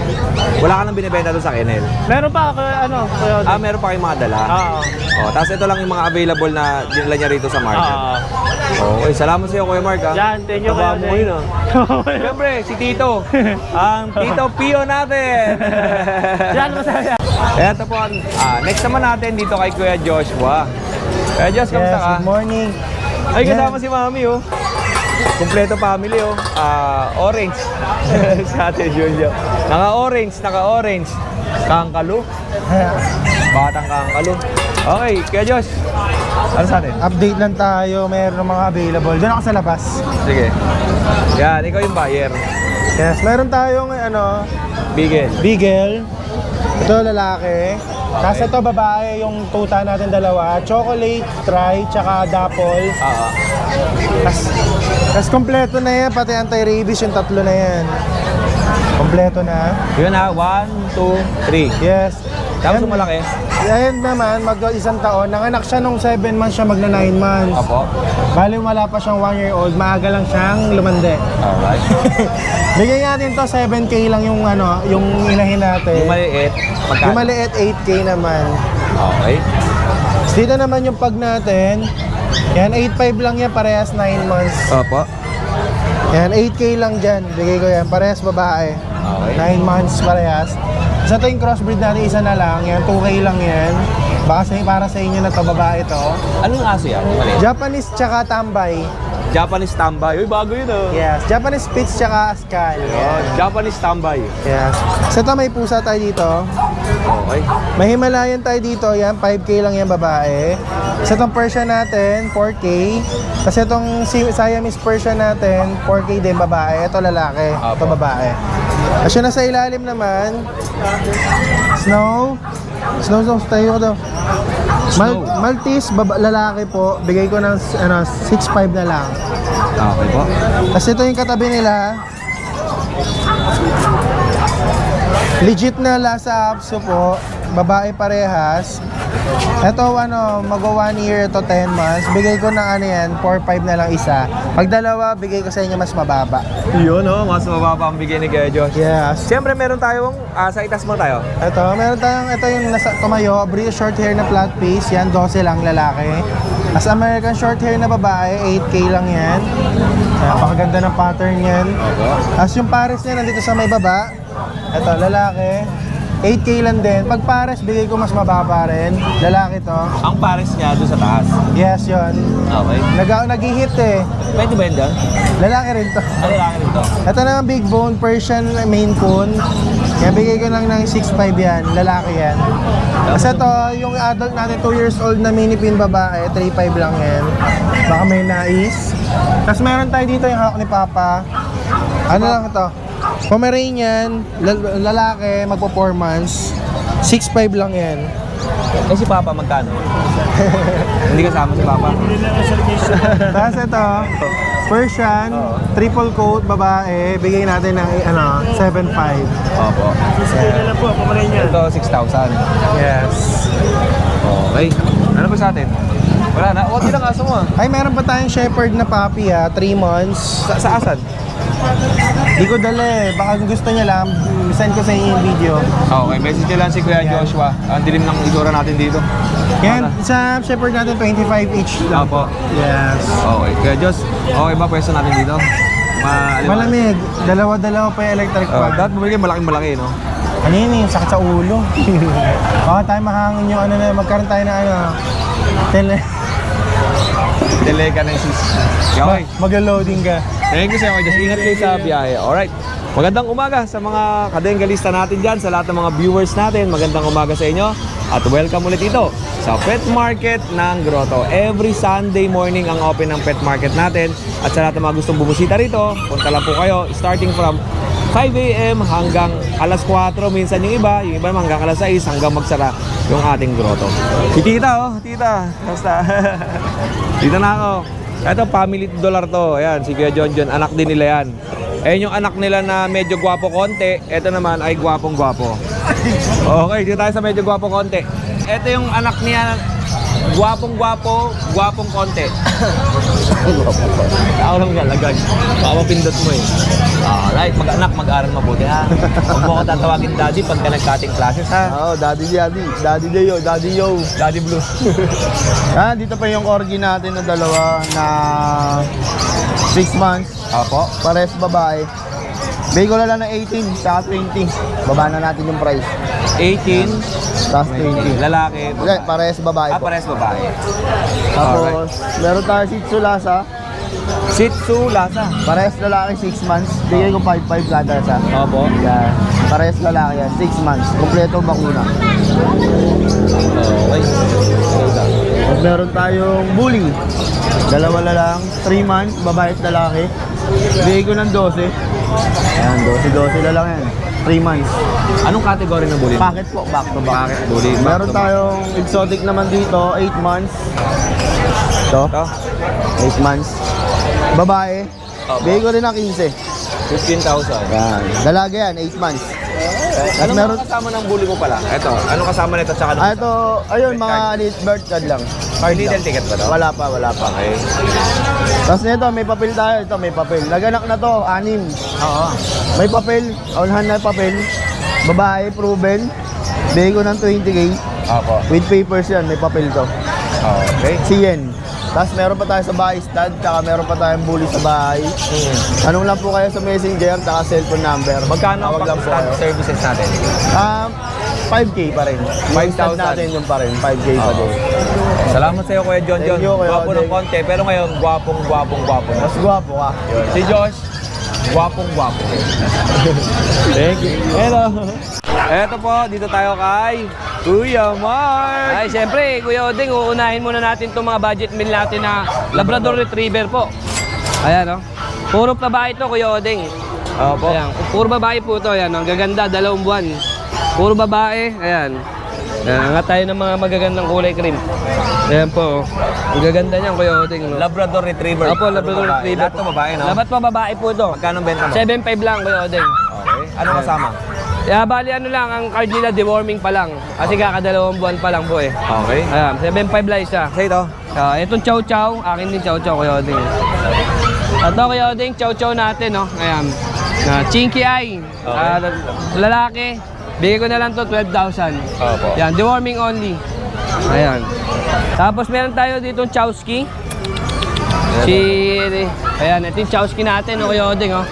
[SPEAKER 1] Wala ka nang binibenta doon sa kennel?
[SPEAKER 4] Meron pa, Kuya Odeng.
[SPEAKER 1] Meron pa kayong mga dala?
[SPEAKER 4] Oo.
[SPEAKER 1] Tapos ito lang yung mga available na dinala niya rito sa market.
[SPEAKER 4] Oo.
[SPEAKER 1] Okay, salamat sa iyo, Kuya Mark.
[SPEAKER 4] Yan, thank you,
[SPEAKER 1] Taba
[SPEAKER 4] Kuya
[SPEAKER 1] mo
[SPEAKER 4] Odeng.
[SPEAKER 1] yun, ah. Siyempre, si Tito. Ang Tito Pio natin.
[SPEAKER 4] Yan, masaya.
[SPEAKER 1] Eto po, next naman natin dito kay Kuya Joshua. Kuya Josh, kamusta ka?
[SPEAKER 3] Good morning.
[SPEAKER 1] Ay, kasama si Mami, oh. Kompleto family, oh. Orange. Sa atin, Julio. Naka-orange. Kangkalo. Batang kangkalo. Okay, Kuya Josh. Ano sa atin?
[SPEAKER 3] Update lang tayo, mayroon ng mga available. Doon ako sa labas.
[SPEAKER 1] Sige. Yan, ikaw yung buyer.
[SPEAKER 3] Yes, meron tayong
[SPEAKER 1] Bigel.
[SPEAKER 3] Beagle. Ito lalaki. Tapos ito babae, yung tuta natin dalawa. Chocolate, tri, tsaka dapple. Tapos kompleto na yan, pati anti-rabies yung tatlo na yan. Kompleto na.
[SPEAKER 1] Yun na, 1, 2, 3.
[SPEAKER 3] Yes.
[SPEAKER 1] Tapos
[SPEAKER 3] Yan-
[SPEAKER 1] yung malaki.
[SPEAKER 3] Yan naman, mag-isang taon. Nanganak siya nung 7 months siya, magna 9 months.
[SPEAKER 1] Apo.
[SPEAKER 3] Bali wala pa siyang 1 year old, maaga lang siyang lumande.
[SPEAKER 1] Alright.
[SPEAKER 3] Bigyan natin to 7K lang yung yung inahin natin.
[SPEAKER 1] Yung maliit, magkano?
[SPEAKER 3] Yung maliit 8K naman.
[SPEAKER 1] Okay.
[SPEAKER 3] Tapos dito naman yung pag natin. Yan 8.5 lang yan, parehas 9 months.
[SPEAKER 1] Opo.
[SPEAKER 3] Yan 8K lang dyan, bigay ko yan, parehas babae.
[SPEAKER 1] Okay.
[SPEAKER 3] 9 months parehas. Sa ito yung crossbreed natin, isa na lang. Yan, 2K lang yan. Baka para sa inyo na to, babae to.
[SPEAKER 1] Anong aso yan? Yung maliit?
[SPEAKER 3] Japanese tsaka tambay.
[SPEAKER 1] Japanese tambay. Uy, bago yun, oh.
[SPEAKER 3] Yes, Japanese Spitz tsaka Askal.
[SPEAKER 1] Japanese tambay.
[SPEAKER 3] Yes. Sa ito may pusa tayo dito.
[SPEAKER 1] Okay.
[SPEAKER 3] May Himalayan tayo dito. Yan, 5K lang yan babae. Sa itong Persian natin, 4K. Kasi itong Siamese Persian natin, 4K din babae. Ito lalaki. Ito babae. Kasi nasa ilalim naman, Snow, tayo ko daw. Maltese, lalaki po. Bigay ko ng 6.5 na lang.
[SPEAKER 1] Okay po.
[SPEAKER 3] Kasi ito yung katabi nila. Legit na Lhasa Apso po. Babae parehas. Ito mag 1 year to 10 months. Bigay ko ng 4-5 na lang isa. Pag dalawa, bigay ko sa inyo mas mababa.
[SPEAKER 1] Yun, oh. Mas mababa ang bigay ni Kuya Josh.
[SPEAKER 3] Yes.
[SPEAKER 1] Siyempre, meron tayong, sa itas mo tayo.
[SPEAKER 3] Meron tayong, ito yung nasa tumayo, British short hair na flat face. Yan, 12 lang lalaki. As American short hair na babae, 8K lang yan. Napakaganda ng pattern yan. As yung pares niya nandito sa may baba. Ito, lalaki. 8K lang din. Pag pares, bigay ko mas mababa rin. Lalaki to.
[SPEAKER 1] Ang pares niya doon sa taas.
[SPEAKER 3] Yes, yun.
[SPEAKER 1] Okay.
[SPEAKER 3] Nag-hit eh.
[SPEAKER 1] Pwede ba yun doon?
[SPEAKER 3] Lalaki rin to.
[SPEAKER 1] Ano lang rin to?
[SPEAKER 3] Ito naman big bone Persian Maine Coon. Kaya bigay ko lang ng 6.5 yan. Lalaki yan. Kasi ito, yung adult natin 2 years old na mini pin babae, 3.5 lang yan. Baka may nais. Tapos meron tayo dito yung hawak ni Papa. Ano lang ito? Pomeranian, lalaki, magpo 4 months. 6.5 lang yan.
[SPEAKER 1] Eh si Papa magkano? Hindi kasama si Papa.
[SPEAKER 3] Tapos ito, Persian, triple coat, babae, bigay natin ng 7.5.
[SPEAKER 1] Opo. Ito, 6,000.
[SPEAKER 3] Yes.
[SPEAKER 1] Okay. Ano pa sa atin? Wala na. Huwag ilang aso mo, ah.
[SPEAKER 3] Ay, meron pa tayong shepherd na puppy 3 months.
[SPEAKER 1] Sa asan?
[SPEAKER 3] Di ko dala eh. Baka kung gusto niya lang, send ko sa inyo yung video.
[SPEAKER 1] Okay, message nyo lang si Kuya Joshua. Ang dilim ng isura natin dito.
[SPEAKER 3] Yan, sa shepherd natin 25 each lang.
[SPEAKER 1] Opo.
[SPEAKER 3] Yes.
[SPEAKER 1] Okay, Kuya Josh. Okay ba pwesto natin dito?
[SPEAKER 3] Malamig. Dalawa-dalawa pa yung electric fan.
[SPEAKER 1] Dapat bumili malaking-malaki, no?
[SPEAKER 3] Ano yun eh, sakit sa ulo. Baka tayo mahangin yung magkaroon tayo na
[SPEAKER 1] Delay ka ng sis. Okay.
[SPEAKER 3] Maglo-loading ka.
[SPEAKER 1] Thank you sir. Just ingat kayo sa biyahe. Alright. Magandang umaga sa mga kadenggalista natin dyan, sa lahat ng mga viewers natin. Magandang umaga sa inyo. At welcome ulit dito sa Pet Market ng Grotto. Every Sunday morning ang open ng Pet Market natin. At sa lahat ng mga gustong bumusita rito, punta lang po kayo starting from 5 a.m. hanggang alas 4, minsan yung iba naman hanggang alas 6 hanggang magsara yung ating grotto. Si tita, oh, tita. Basta. Dito na ako. Ito, family dollar to. Ayan, si Kuya John, anak din nila yan. Ayan yung anak nila na medyo gwapo konti. Ito naman ay gwapong-gwapo. Okay, dito tayo sa medyo gwapo konti. Ito yung anak niya, gwapong-gwapo, gwapong konti. Ako lang galagag. Baka mapindot mo eh. Alright, mag-anak, mag-aral mabuti ha. Huwag mo ko tatawagin daddy pagka nag-cutting classes ha.
[SPEAKER 2] Oo, daddy. Daddy yo.
[SPEAKER 1] Daddy Blue.
[SPEAKER 2] Dito pa yung corgi natin na dalawa na 6 months.
[SPEAKER 1] Apo.
[SPEAKER 2] Pares babae. Bigay ko na lang ng 18 sa 20. Baba na natin yung price.
[SPEAKER 1] 18.
[SPEAKER 2] Tapos 20.
[SPEAKER 1] Lalaki.
[SPEAKER 2] Okay, pares babae po.
[SPEAKER 1] Pares babae.
[SPEAKER 2] Tapos, meron tayo Shih Tzu Lhasa.
[SPEAKER 1] Shih Tzu Lhasa.
[SPEAKER 2] Pares lalaki 6 months. Bigay ko 5-5 kada sa.
[SPEAKER 1] Opo.
[SPEAKER 2] Yan. Pares lalaki yan. 6 months. Kompleto bakuna.
[SPEAKER 1] Okay.
[SPEAKER 2] Tapos meron tayong bully. Dalawa na lang. 3 months. Babae at lalaki. Bigay ko ng 12. Ayan, 12 na lang yan. 3 months.
[SPEAKER 1] Anong category ng bully?
[SPEAKER 2] Packet po, back to back.
[SPEAKER 1] Packet bully.
[SPEAKER 2] Meron tayong exotic naman dito, 8 months. Ito,
[SPEAKER 1] Ito.
[SPEAKER 2] 8 months. Babae. Bigay ko rin ng 15.
[SPEAKER 1] 15,000.
[SPEAKER 2] Yan. Dalaga yan, 8 months. At
[SPEAKER 1] Anong
[SPEAKER 2] meron,
[SPEAKER 1] kasama ng bully mo pala? Ito. Anong kasama nito tsaka ng
[SPEAKER 2] ito, ayun, mga birth card lang. Card
[SPEAKER 1] Little
[SPEAKER 2] lang.
[SPEAKER 1] ticket ba to?
[SPEAKER 2] Wala pa.
[SPEAKER 1] Okay.
[SPEAKER 2] Tapos nito, may papel tayo. Ito, may papel. Naganak na to, 6.
[SPEAKER 1] Oo.
[SPEAKER 2] May papel, on hand na papel. Babae, proven. Bigay ko ng 20K.
[SPEAKER 1] Opo.
[SPEAKER 2] With papers yan, may papel to.
[SPEAKER 1] Okay.
[SPEAKER 2] Sien. Tapos meron pa tayo sa bahay stud, tsaka meron pa tayong bully sa bahay. Anong lang po kayo sa messenger, tsaka cellphone number.
[SPEAKER 1] Magkano ang
[SPEAKER 2] Tawag lang po
[SPEAKER 1] pag-stand
[SPEAKER 2] kayo.
[SPEAKER 1] services natin?
[SPEAKER 2] 5K pa rin.
[SPEAKER 1] 5,000
[SPEAKER 2] natin yung pa rin, 5K pa din.
[SPEAKER 1] Salamat sa iyo, Kuya John.
[SPEAKER 2] Thank you, Kuya
[SPEAKER 1] Gwapo ng
[SPEAKER 2] Odeng.
[SPEAKER 1] konti, pero ngayon, gwapong na.
[SPEAKER 2] Mas gwapo ka.
[SPEAKER 1] Si Josh, gwapong. Thank you. Hello. Eto po, dito tayo kay Kuya Mark.
[SPEAKER 7] Ay, siyempre, Kuya Odeng, uunahin muna natin itong mga budget meal natin na Labrador Retriever po. Ayan, oh. Puro babae ito, Kuya Odeng.
[SPEAKER 1] Opo.
[SPEAKER 7] Ayan, puro babae po ito. Ayan, ang gaganda, 2 buwan. Puro babae, ayan. Angat tayo ng mga magagandang kulay cream. Ayan po, oh. Ang gaganda niyan, Kuya Odeng. No?
[SPEAKER 1] Labrador Retriever.
[SPEAKER 7] Opo, Labrador Retriever.
[SPEAKER 1] Lahat to babae, no?
[SPEAKER 7] Lahat po babae po ito.
[SPEAKER 1] Magkano ang benta mo?
[SPEAKER 7] 7.5 lang, Kuya Odeng.
[SPEAKER 1] Okay. Anong kasama?
[SPEAKER 7] Kaya bali ano lang, ang card nila deworming pa lang. Kasi kakadalawang buwan pa lang po eh.
[SPEAKER 1] Okay.
[SPEAKER 7] Ayan, 7.5 lang isa.
[SPEAKER 1] Sa ito?
[SPEAKER 7] Itong chow chow, akin din chow chow, Kuya Odeng. Ito, Kuya Odeng, chow chow natin, no? Ayan. Chinky eye. Lalaki. Bigay ko na lang to 12,000.
[SPEAKER 1] Opo.
[SPEAKER 7] Yan, deworming only. Ayan. Tapos meron tayo ditong chowski. Ayan, ito yung chowski natin, no, Kuya Odeng, oh.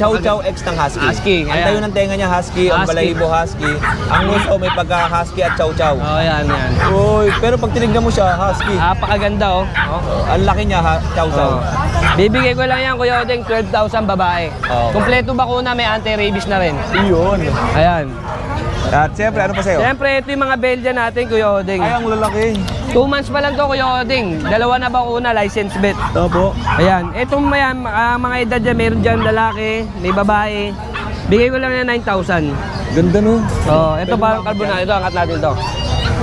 [SPEAKER 1] Chow Chow X ng Husky.
[SPEAKER 7] Husky,
[SPEAKER 1] Ang
[SPEAKER 7] ayan.
[SPEAKER 1] tayo ng tenga niya Husky, ang
[SPEAKER 7] Husky.
[SPEAKER 1] balahibo Husky. Ang nguso may pagka-Husky at Chow Chow.
[SPEAKER 7] Oh, ayan, ayan.
[SPEAKER 1] Uy, pero pag tinignan mo siya, Husky.
[SPEAKER 7] Napakaganda, oh.
[SPEAKER 1] Ang laki niya, Chow Chow.
[SPEAKER 7] Oh. Bibigay ko lang yan, Kuya Odeng, 12,000 babae.
[SPEAKER 1] Oh.
[SPEAKER 7] Kompleto bakuna, may anti-rabies na rin.
[SPEAKER 1] Iyon.
[SPEAKER 7] Ayan.
[SPEAKER 1] At siyempre, ano pa sa'yo?
[SPEAKER 7] Siyempre, ito yung mga Belgian natin, Kuya Odeng.
[SPEAKER 1] Ay, ang lalaki.
[SPEAKER 7] 2 months pa lang to, Kuya Odeng. 2 na bakuna, license bet.
[SPEAKER 1] Opo.
[SPEAKER 7] Ayan. Itong mga edad dyan, meron dyan lalaki, may babae. Bigay ko lang yan 9,000.
[SPEAKER 1] Ganda no?
[SPEAKER 7] Oh, ito parang carbonara. Ito, angat natin to.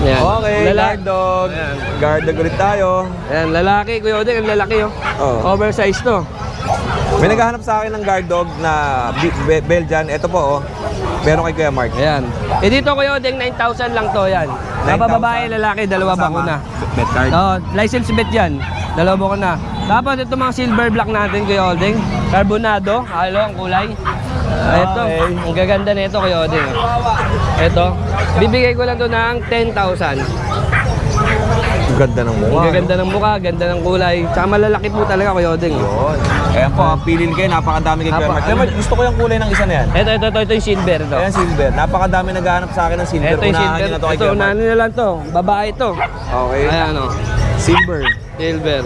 [SPEAKER 7] Ayan.
[SPEAKER 1] Okay, guard dog.
[SPEAKER 7] Ayan.
[SPEAKER 1] Guard dog ulit tayo.
[SPEAKER 7] Ayan, lalaki, Kuya Odeng, ang lalaki, oh.
[SPEAKER 1] Oh.
[SPEAKER 7] Oversize to.
[SPEAKER 1] May naghahanap sa akin ng guard dog na Belgian. Ito po, oh. Pero kay Kuya Mark.
[SPEAKER 7] Ayan. Dito, Kuya Odeng, 9,000 lang to, yan.
[SPEAKER 1] 9,000.
[SPEAKER 7] Napababae, lalaki, 2 bakuna.
[SPEAKER 1] Bet card.
[SPEAKER 7] Oh, license bet yan. 2 bakuna. Tapos ito mga silver black natin, Kuya Odeng. Carbonado, halo ang kulay. Ito,
[SPEAKER 1] Okay.
[SPEAKER 7] ang gaganda nito, Kuya Odeng. Ito, bibigay ko lang to ng 10,000.
[SPEAKER 1] Ang ganda ng mukha.
[SPEAKER 7] Ang gaganda ng mukha, ganda ng kulay. Tsaka malalaki po talaga, Kuya Odeng.
[SPEAKER 1] Yun. Ayan po, pilin kayo. Napakadami kay Kuya Mark. Kuya Mark, gusto ko yung kulay ng isa na yan.
[SPEAKER 7] Ito yung silver to.
[SPEAKER 1] Ayan, silver. Napakadami naghahanap sa akin ng silver.
[SPEAKER 7] Ito yung
[SPEAKER 1] Unahan
[SPEAKER 7] silver.
[SPEAKER 1] nyo na to kay
[SPEAKER 7] Ito,
[SPEAKER 1] Kuya Mark.
[SPEAKER 7] unahan nyo lang to. Babae to.
[SPEAKER 1] Okay.
[SPEAKER 7] Ayan, o.
[SPEAKER 1] Silver.
[SPEAKER 7] Silver.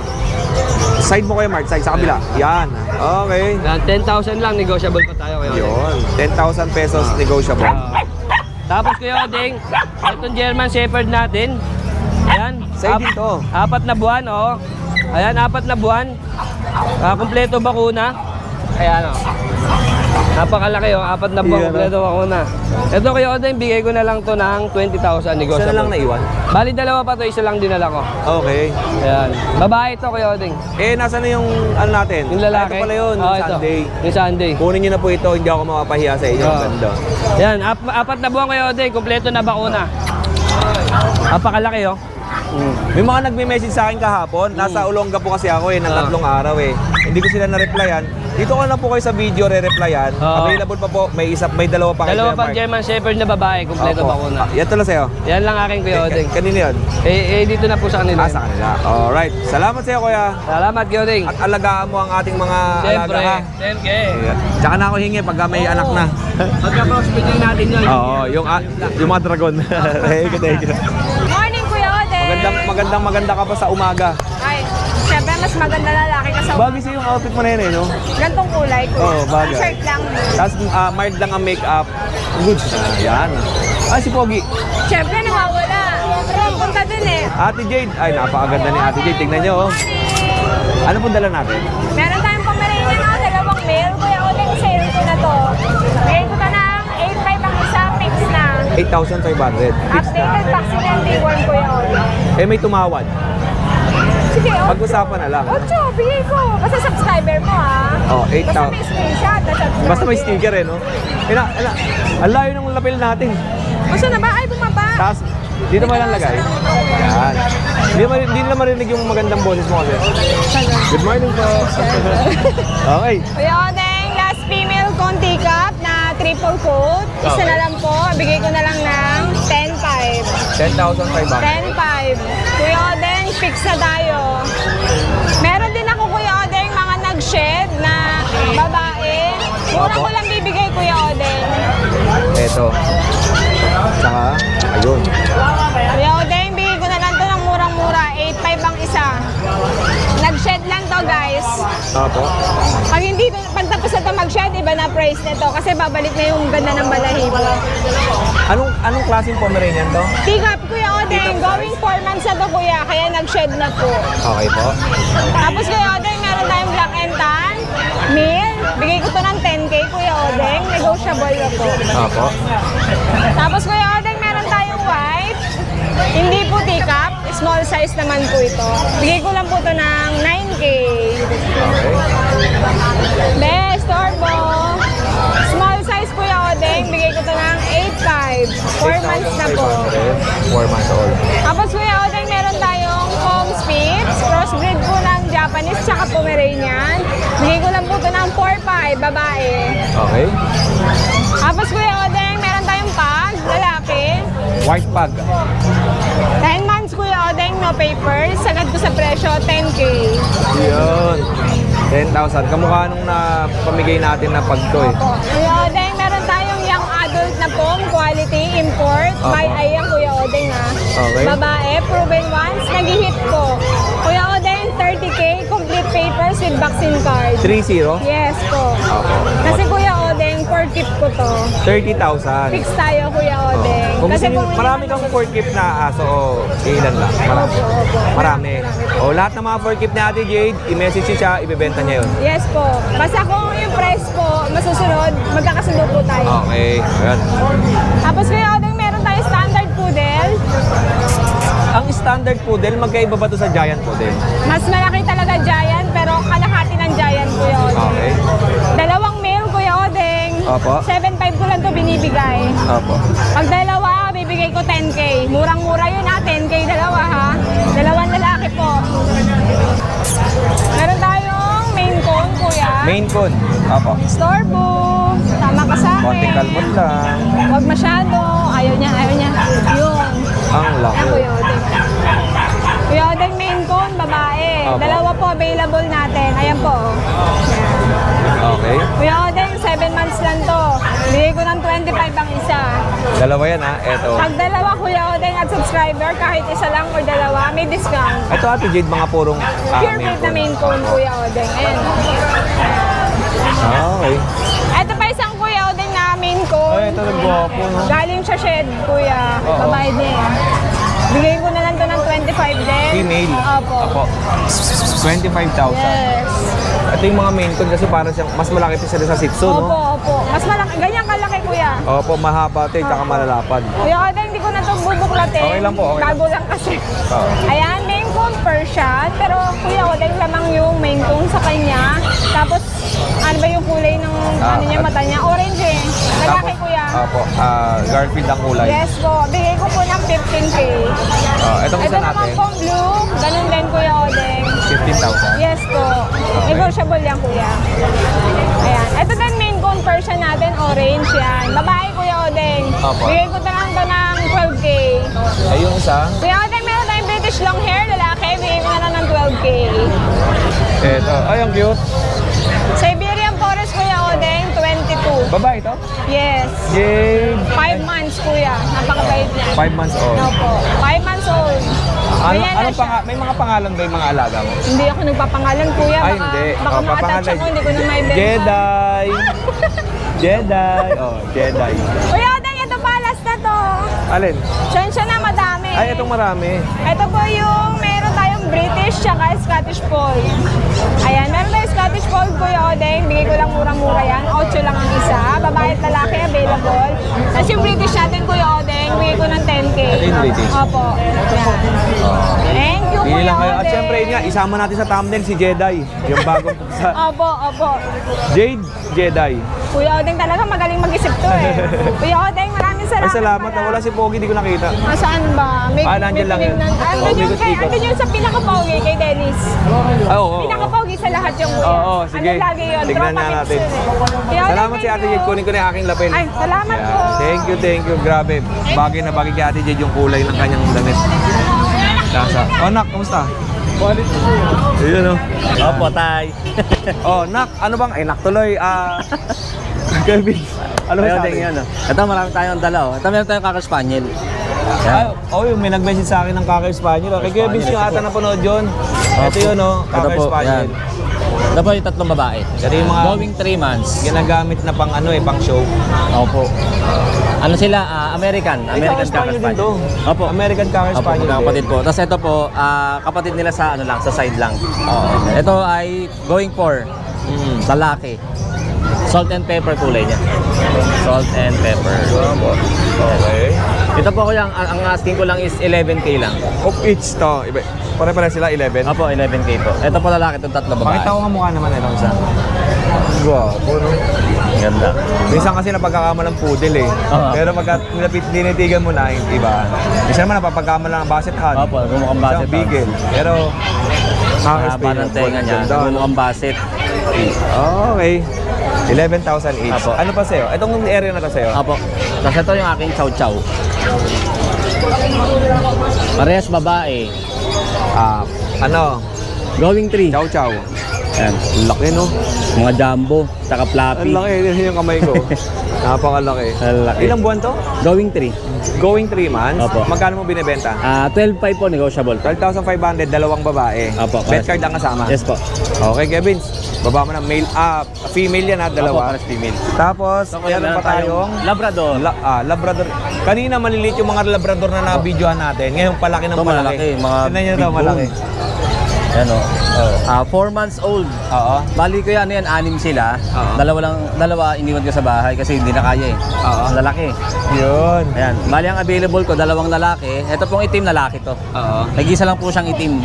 [SPEAKER 1] Side mo Kuya Mark, side sa kabila. Yan. Okay.
[SPEAKER 7] Yan, 10,000 lang, negotiable pa tayo, Kuya Odeng.
[SPEAKER 1] Yun. 10,000 pesos negotiable.
[SPEAKER 7] Tapos Kuya Odeng, itong German Shepherd natin. Ayan.
[SPEAKER 1] Sa'yo din to.
[SPEAKER 7] 4 na buwan, oh. Ayan, 4 na buwan. Kompleto bakuna. Ayan, oh. Napakalaki oh, 4 na buwan,
[SPEAKER 1] Yan,
[SPEAKER 7] kompleto ako na. Ito Kuya Odeng, bigay ko na lang to ng 20,000 negosyo.
[SPEAKER 1] Isa na lang naiwan?
[SPEAKER 7] Bali dalawa pa to, isa lang dinala ko.
[SPEAKER 1] Okay.
[SPEAKER 7] Ayan. Babae to Kuya Odeng.
[SPEAKER 1] Nasa na yung ano natin?
[SPEAKER 7] Yung lalaki.
[SPEAKER 1] Ito pala yun,
[SPEAKER 7] Oh,
[SPEAKER 1] yung
[SPEAKER 7] ito.
[SPEAKER 1] Sunday.
[SPEAKER 7] Yung Sunday.
[SPEAKER 1] Kunin nyo na po ito, hindi ako mapapahiya sa inyo.
[SPEAKER 7] Oo.
[SPEAKER 1] Ganda.
[SPEAKER 7] Yan, 4 na buwan Kuya Odeng, kompleto na bakuna. Napakalaki oh.
[SPEAKER 1] May mga nagme-message sa akin kahapon. Nasa Olonga po kasi ako ng 3 araw eh. Hindi ko sila na-replyan. Dito ko na po kayo sa video re-replyan.
[SPEAKER 7] Oo.
[SPEAKER 1] Available pa po. May dalawa pa kayo.
[SPEAKER 7] Dalawa
[SPEAKER 1] Kuya
[SPEAKER 7] pang
[SPEAKER 1] Mark.
[SPEAKER 7] German Shepherd na babae, kompleto
[SPEAKER 1] Opo.
[SPEAKER 7] bakuna.
[SPEAKER 1] Yan to lang sa'yo.
[SPEAKER 7] Yan lang aking Kuya Odeng.
[SPEAKER 1] Kanino yun?
[SPEAKER 7] Dito na po sa kanila.
[SPEAKER 1] Sa kanila. Alright. Salamat sa'yo kuya.
[SPEAKER 7] Salamat Kuya Odeng.
[SPEAKER 1] At alagaan mo ang ating mga
[SPEAKER 7] Siyempre.
[SPEAKER 1] alaga ha.
[SPEAKER 7] Siyempre.
[SPEAKER 1] Tsaka na ako hingi pagka may anak na.
[SPEAKER 7] Pagka-hospital natin yun.
[SPEAKER 1] Oo, yung mga dragon. Thank you.
[SPEAKER 8] Morning, Kuya Ode!
[SPEAKER 1] Maganda ka pa sa umaga.
[SPEAKER 8] Ay, syempre mas maganda lalaki ka sa
[SPEAKER 1] Bagay sa'yo yung outfit mo na yun eh, no?
[SPEAKER 8] gantong kulay, Kuya.
[SPEAKER 1] Oo, bagay.
[SPEAKER 8] Shirt lang.
[SPEAKER 1] Tapos mild lang ang makeup. Good. Yan. Ah, si Pogi.
[SPEAKER 8] Syempre, nawawala. Punta dun eh.
[SPEAKER 1] Ate Jade. Ay, napakaganda ni Ate Jade. Tignan nyo, oh. Ano pong dala natin?
[SPEAKER 8] Meron tayong Pomeranian na dalawang male. Kuya Ode, sale ko na to. Bigay ko na ng 8.5 ang isa, fix na.
[SPEAKER 1] 8,500. Fixed na.
[SPEAKER 8] Updated vaccine and D1, Kuya Ode.
[SPEAKER 1] May tumawad.
[SPEAKER 8] Sige, Ode.
[SPEAKER 1] Pag-usapan na lang.
[SPEAKER 8] 8, bigay ko. Basta subscriber mo, ha?
[SPEAKER 1] Oh, 8,000.
[SPEAKER 8] Basta may screenshot na subscriber.
[SPEAKER 1] Basta may sticker eh, no? Ang layo ng lapel natin.
[SPEAKER 8] Basta na ba? Ay, bumaba.
[SPEAKER 1] Tapos, dito mo lang lagay. Yan. Hindi na marinig yung magandang boses mo kasi. Good morning po. Okay.
[SPEAKER 8] Kuya Odeng, last female Conti Cup na triple coat. Isa na lang po. Bigay ko na lang ng 10.5.
[SPEAKER 1] 10,500.
[SPEAKER 8] 10.5. Kuya Odeng, fix na tayo. Meron din ako, Kuya Odeng, mga nag-shed na babae. Mura
[SPEAKER 1] Opo.
[SPEAKER 8] ko lang bibigay, Kuya Odeng.
[SPEAKER 1] Eto. Saka, ayun.
[SPEAKER 8] Kuya Odeng, bigay ko na lang to ng murang-mura. 8.5 ang isa. Nag-shed lang to, guys.
[SPEAKER 1] Apo.
[SPEAKER 8] Pag tapos na to mag-shed, iba na price nito kasi babalik na yung ganda ng balahibo.
[SPEAKER 1] Anong klaseng Pomeranian to?
[SPEAKER 8] Pick-up, Kuya Odeng. Going 4 months na to, Kuya. Kaya nag-shed na po.
[SPEAKER 1] Okay po.
[SPEAKER 8] Tapos, Kuya Odeng, meron tayong black and tan. Meal. Bigay ko to ng 10K, Kuya Odeng. Negotiable na po.
[SPEAKER 1] Apo.
[SPEAKER 8] Tapos, Kuya Odeng, meron tayong white. Hindi po teacup. Small size naman po ito. Bigay ko lang po to ng 9K.
[SPEAKER 1] Okay.
[SPEAKER 8] Best, Torbo. Small size, Kuya Odeng. Bigay ko to ng 8.5. 4 months na po.
[SPEAKER 1] 4 months old.
[SPEAKER 8] Tapos Kuya Odeng, meron tayong home Spitz. Crossbreed po ng Japanese tsaka Pomeranian. Bigay ko lang po to ng 4.5, babae.
[SPEAKER 1] Okay.
[SPEAKER 8] Tapos Kuya Odeng, meron tayong pag, lalaki.
[SPEAKER 1] White pug.
[SPEAKER 8] 10 months Kuya Odeng, no papers. Sagad ko sa presyo, 10K.
[SPEAKER 1] Yun. 10,000. Kamukha nung napamigay natin na pag to eh.
[SPEAKER 8] Kuya Odeng, meron tayong young adult na pong quality import.
[SPEAKER 1] Opo.
[SPEAKER 8] By Ayang Kuya Odeng ha.
[SPEAKER 1] Okay.
[SPEAKER 8] Babae, proven once, nag-hit ko. Kuya Odeng, 30K, complete papers with vaccine card.
[SPEAKER 1] 3-0.
[SPEAKER 8] Yes po.
[SPEAKER 1] Opo.
[SPEAKER 8] Kasi Kuya Odeng, 4 keep ko to.
[SPEAKER 1] 30,000.
[SPEAKER 8] Fix tayo Kuya Odeng.
[SPEAKER 1] Kung
[SPEAKER 8] Kasi
[SPEAKER 1] gusto nyo, marami kang 4 keep na aso o ilan lang. Marami.
[SPEAKER 8] Opo, opo.
[SPEAKER 1] Marami. O lahat ng mga 4 keep ni Ate Jade, i-message nyo siya, ibebenta niya yun.
[SPEAKER 8] Yes po. Basta kung yung price po, masusunod, magkakasundo po tayo.
[SPEAKER 1] Okay. Ayan.
[SPEAKER 8] Tapos Kuya Odeng, meron tayo standard poodle.
[SPEAKER 1] Ang standard poodle, magkaiba ba to sa giant poodle?
[SPEAKER 8] Mas malaki talaga giant, pero kalahati ng giant, Kuya Odeng.
[SPEAKER 1] Okay.
[SPEAKER 8] Dalawang male, Kuya Odeng.
[SPEAKER 1] Opo.
[SPEAKER 8] 7.5 ko lang to binibigay.
[SPEAKER 1] Opo.
[SPEAKER 8] Pag dalawa, bibigay ko 10K. Murang-mura yun ha, 10K dalawa ha. Dalawang lalaki po. Meron tayong main cone, Kuya.
[SPEAKER 1] Main con. Opo.
[SPEAKER 8] Storbo. Tama ka sa akin.
[SPEAKER 1] Konting kalmot lang.
[SPEAKER 8] Huwag masyado. Ayaw niya, ayaw niya. Yun.
[SPEAKER 1] Ang laki.
[SPEAKER 8] Ayan, Kuya Odeng. Kuya Odeng, main cone, babae.
[SPEAKER 1] Opo.
[SPEAKER 8] Dalawa po available natin. Ayan po.
[SPEAKER 1] Okay.
[SPEAKER 8] Kuya Odeng, 7 months lang to. Bigay ko ng 25 ang isa.
[SPEAKER 1] Dalawa yan ha. Eto.
[SPEAKER 8] Pag dalawa, Kuya Odeng, at subscriber, kahit isa lang or dalawa, may discount.
[SPEAKER 1] Ito Ate Jade, mga purong
[SPEAKER 8] Pure breed na main cone, Kuya Odeng. Ayan.
[SPEAKER 1] Okay.
[SPEAKER 8] Ito pa isang Kuya Odeng na main cone.
[SPEAKER 1] Ay, ito nagwapo, no?
[SPEAKER 8] Galing sa shed, Kuya.
[SPEAKER 1] Oo.
[SPEAKER 8] Babae din. Bigay ko na lang to ng 25 din.
[SPEAKER 1] Female.
[SPEAKER 8] Opo.
[SPEAKER 1] Opo. 25,000.
[SPEAKER 8] Yes.
[SPEAKER 1] Ito yung mga main con kasi parang siyang mas malaki pa sila sa Shih Tzu,
[SPEAKER 8] Opo,
[SPEAKER 1] no?
[SPEAKER 8] opo. Mas malaki. Ganyan kalaki, kuya.
[SPEAKER 1] Opo, mahaba ito, tsaka malalapad.
[SPEAKER 8] Kuya Odeng, hindi ko na ito bubuklatin.
[SPEAKER 1] Okay lang po, okay lang.
[SPEAKER 8] Bago lang kasi.
[SPEAKER 1] Oo.
[SPEAKER 8] Ayan, Maine Coon Persian. Pero Kuya Odeng, lamang yung Maine Coon sa kanya. Tapos, ano ba yung kulay ng ano niya, mata niya? Orange eh. Lalaki, kuya.
[SPEAKER 1] Opo, Garfield ang kulay.
[SPEAKER 8] Yes po. Bigay ko po ng 15K.
[SPEAKER 1] Itong
[SPEAKER 8] Ito
[SPEAKER 1] isa
[SPEAKER 8] naman
[SPEAKER 1] natin,
[SPEAKER 8] pong blue. Ganun din, Kuya Odeng.
[SPEAKER 1] 15,000.
[SPEAKER 8] Yes po. Negotiable yan, kuya. Ayan. Ito din Maine Coon Persian natin, orange yan. Babae, Kuya Odeng.
[SPEAKER 1] Opo.
[SPEAKER 8] Bigay ko na lang ito ng 12K.
[SPEAKER 1] Ay, yung isa,
[SPEAKER 8] Kuya Odeng, meron tayong British long hair, lalaki. Bigay ko na lang ng 12K.
[SPEAKER 1] ito. Ay, ang cute.
[SPEAKER 8] Siberian Forest, Kuya Odeng, 22.
[SPEAKER 1] Babae ito?
[SPEAKER 8] Yes.
[SPEAKER 1] Jade.
[SPEAKER 8] 5 months, kuya. Napakabait niya.
[SPEAKER 1] 5 months old.
[SPEAKER 8] Opo. 5 months old. Ganyan na siya.
[SPEAKER 1] May mga pangalan ba yung mga alaga mo?
[SPEAKER 8] Hindi ako nagpapangalan, kuya.
[SPEAKER 1] Ay,
[SPEAKER 8] Baka,
[SPEAKER 1] hindi.
[SPEAKER 8] baka ma-attach ako, hindi ko na may benta.
[SPEAKER 1] Jedi. Jedi. Oh, Jedi.
[SPEAKER 8] Kuya Odeng, ito pa, last na to.
[SPEAKER 1] Alin?
[SPEAKER 8] Siya na madami.
[SPEAKER 1] Ay, itong marami.
[SPEAKER 8] Ito po yung meron tayong British tsaka Scottish Fold. Ayan, meron tayong Scottish Fold, Kuya Odeng. Bigay ko lang mura-mura yan. 8 lang ang isa. Babae at lalaki available. Tapos yung British natin, Kuya Odeng, bigay ko ng 10K.
[SPEAKER 1] Ito yung British.
[SPEAKER 8] Opo. Ayan. Thank you,
[SPEAKER 1] Pili
[SPEAKER 8] Kuya
[SPEAKER 1] lang kayo. At
[SPEAKER 8] Odeng.
[SPEAKER 1] syempre, yun nga, isama natin sa thumbnail si Jedi. Yung bagong sa
[SPEAKER 8] Opo, opo.
[SPEAKER 1] Jade Jedi.
[SPEAKER 8] Kuya Odeng talaga magaling mag-isip to eh. Kuya Odeng, maraming salamat.
[SPEAKER 1] Ay, salamat.
[SPEAKER 8] pala.
[SPEAKER 1] Wala si Pogi, di ko nakita.
[SPEAKER 8] Saan ba?
[SPEAKER 1] Nandyan lang yun.
[SPEAKER 8] Andun yung,
[SPEAKER 1] Ikot-ikot.
[SPEAKER 8] andun yung sa pinaka-pogi kay Dennis.
[SPEAKER 1] Ay, oo.
[SPEAKER 8] Pinaka-pogi sa lahat yung kuya.
[SPEAKER 1] Oo, sige.
[SPEAKER 8] Ano lagi yun?
[SPEAKER 1] Tignan
[SPEAKER 8] Tropa
[SPEAKER 1] na
[SPEAKER 8] tips
[SPEAKER 1] natin.
[SPEAKER 8] yun eh. Kuya Odeng,
[SPEAKER 1] Salamat si
[SPEAKER 8] thank
[SPEAKER 1] Ate
[SPEAKER 8] you.
[SPEAKER 1] Jade. Kunin ko na yung aking lapel.
[SPEAKER 8] Ay, salamat po.
[SPEAKER 1] Thank you. Grabe. Bagay na bagay kay Ate Jade yung kulay ng kanyang damit. Kasa. Oh, Nak, kamusta? Quality. Ayun, oh.
[SPEAKER 2] Opo, tay.
[SPEAKER 1] Oh, Nak, ano bang? Ay, Nak tuloy. Kelvin. Ano ba
[SPEAKER 2] Ayun,
[SPEAKER 1] sa
[SPEAKER 2] din
[SPEAKER 1] atin?
[SPEAKER 2] yun. Ito, marami tayong dala. Ito, meron tayong Cocker Spaniel.
[SPEAKER 1] Ay, yung may nag-message sa akin ng Cocker Spaniel. Kay Kelvin yung ata napanood yun. Ito yun, oh.
[SPEAKER 2] Ito
[SPEAKER 1] Cocker
[SPEAKER 2] po,
[SPEAKER 1] Spaniel.
[SPEAKER 2] yan. Ito po yung tatlong babae.
[SPEAKER 1] Ito yung mga
[SPEAKER 2] Going 3 months.
[SPEAKER 1] ginagamit na pang ano pang show.
[SPEAKER 2] Opo. Ano sila? American.
[SPEAKER 1] Ay,
[SPEAKER 2] American
[SPEAKER 1] Cocker Spaniel din to.
[SPEAKER 2] Opo.
[SPEAKER 1] American Cocker
[SPEAKER 2] Opo,
[SPEAKER 1] Spaniel.
[SPEAKER 2] kapatid po. Tapos ito po, kapatid nila sa ano lang, sa side lang. Ito ay going 4. Lalaki. Salt and pepper kulay niya. Salt and pepper.
[SPEAKER 1] Okay.
[SPEAKER 2] Ito po ang asking ko lang is 11K lang.
[SPEAKER 1] Of each to. Iba, pare-pare sila 11.
[SPEAKER 2] Opo, 11K po. Ito po lalaki, itong tatlo babae.
[SPEAKER 1] Pakita ko nga mukha naman itong isa. Gwapo, no?
[SPEAKER 2] Ganda.
[SPEAKER 1] Minsan kasi napagkakamalang poodle eh.
[SPEAKER 2] Oo.
[SPEAKER 1] Pero pagka dinitigan mo na, iba. Minsan naman napapagkamalang ang basset hound.
[SPEAKER 2] Opo, gumukhang
[SPEAKER 1] Isang
[SPEAKER 2] basset hound.
[SPEAKER 1] beagle. Pero,
[SPEAKER 2] Haba ng tenga niya.
[SPEAKER 1] Ganda, no?
[SPEAKER 2] Gumukhang basit.
[SPEAKER 1] Okay. 11,000 each.
[SPEAKER 2] Apo.
[SPEAKER 1] Ano pa sa'yo? Itong area na to sa'yo?
[SPEAKER 2] Opo. Tapos ito yung aking chow chow. Parehas babae.
[SPEAKER 1] Ano?
[SPEAKER 2] Going 3.
[SPEAKER 1] Chow chow.
[SPEAKER 2] Ayan.
[SPEAKER 1] Laki, no?
[SPEAKER 2] Mga jumbo, tsaka
[SPEAKER 1] Ang
[SPEAKER 2] fluffy.
[SPEAKER 1] laki. Yun yung kamay ko. Napakalaki.
[SPEAKER 2] Ang laki.
[SPEAKER 1] Ilang buwan to?
[SPEAKER 2] Going 3.
[SPEAKER 1] Going 3 months?
[SPEAKER 2] Opo.
[SPEAKER 1] Magkano mo binibenta?
[SPEAKER 2] 12.5 po, negotiable.
[SPEAKER 1] 12,500, dalawang babae.
[SPEAKER 2] Opo.
[SPEAKER 1] Bet card ang kasama.
[SPEAKER 2] Yes po.
[SPEAKER 1] Okay, Kevin. Baba mo na male female yan ha,
[SPEAKER 2] Opo,
[SPEAKER 1] dalawa.
[SPEAKER 2] pares female.
[SPEAKER 1] Tapos,
[SPEAKER 2] So, kuya,
[SPEAKER 1] meron pa tayong
[SPEAKER 2] Labrador.
[SPEAKER 1] Labrador. Kanina maliliit yung mga Labrador na na-videohan natin. Ngayon palaki ng
[SPEAKER 2] Ito,
[SPEAKER 1] palaki.
[SPEAKER 2] malalaki. Mga
[SPEAKER 1] Tignan nyo
[SPEAKER 2] big
[SPEAKER 1] daw, malaki.
[SPEAKER 2] bone. Yan o. 4 months old.
[SPEAKER 1] Oo.
[SPEAKER 2] Bali ko yan, 6 sila.
[SPEAKER 1] Oo.
[SPEAKER 2] Dalawa iniwan ko sa bahay kasi hindi na kaya eh.
[SPEAKER 1] Oo.
[SPEAKER 2] Ang lalaki.
[SPEAKER 1] Yun.
[SPEAKER 2] Ayan. Bali ang available ko, 2 lalaki. Ito pong itim lalaki to.
[SPEAKER 1] Oo.
[SPEAKER 2] Nag-isa lang po siyang itim.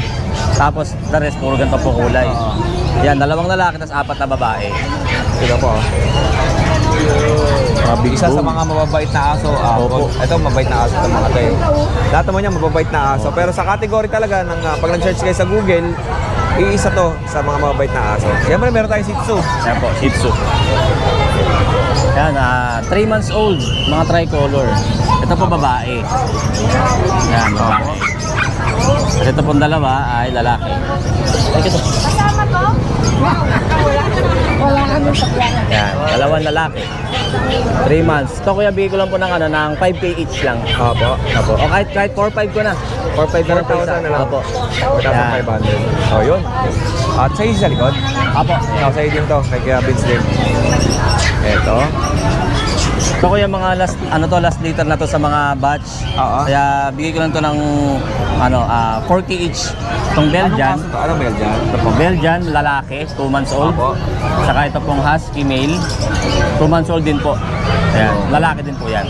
[SPEAKER 2] Tapos the rest puro ganito po kulay.
[SPEAKER 1] Oo.
[SPEAKER 2] Yan, 2 lalaki tapos 4 na babae.
[SPEAKER 1] Ito po. Isa sa mga mababait na aso.
[SPEAKER 2] Opo.
[SPEAKER 1] Ito, mabait na aso itong mga to eh. Lahat naman niya mababait na aso. Pero sa category talaga, pag nag-search kayo sa Google, iisa to sa mga mababait na aso. Siyempre, meron tayong Shih Tzu.
[SPEAKER 2] Yan po, Shih Tzu. Yan, 3 months old, mga tricolor. Ito po babae. Yan, babae. At ito pong dalawa ay lalaki.
[SPEAKER 8] Kasama ko? Wala kami sa plan.
[SPEAKER 2] Yan, 2 lalaki. 3 months. Ito kuya, bigay ko lang po ng 5K each lang.
[SPEAKER 1] Opo.
[SPEAKER 2] Opo. O kahit 4-5 ko na. 4-5 na lang po isa.
[SPEAKER 1] 4,000 na lang.
[SPEAKER 2] Opo.
[SPEAKER 1] 4,500. Oh, yun. At sa'yo sa likod?
[SPEAKER 2] Opo.
[SPEAKER 1] Sa'yo din to. Kay Kuya Vince din. Eto.
[SPEAKER 2] Ito ko yung mga last liter na to sa mga batch.
[SPEAKER 1] Oo.
[SPEAKER 2] Kaya bigay ko lang to ng 4K each. Itong Belgian.
[SPEAKER 1] Anong Belgian?
[SPEAKER 2] Ito po, Belgian, lalaki, 2 months old.
[SPEAKER 1] Opo.
[SPEAKER 2] Saka ito pong Husky male, 2 months old din po. Ayan, lalaki din po yan.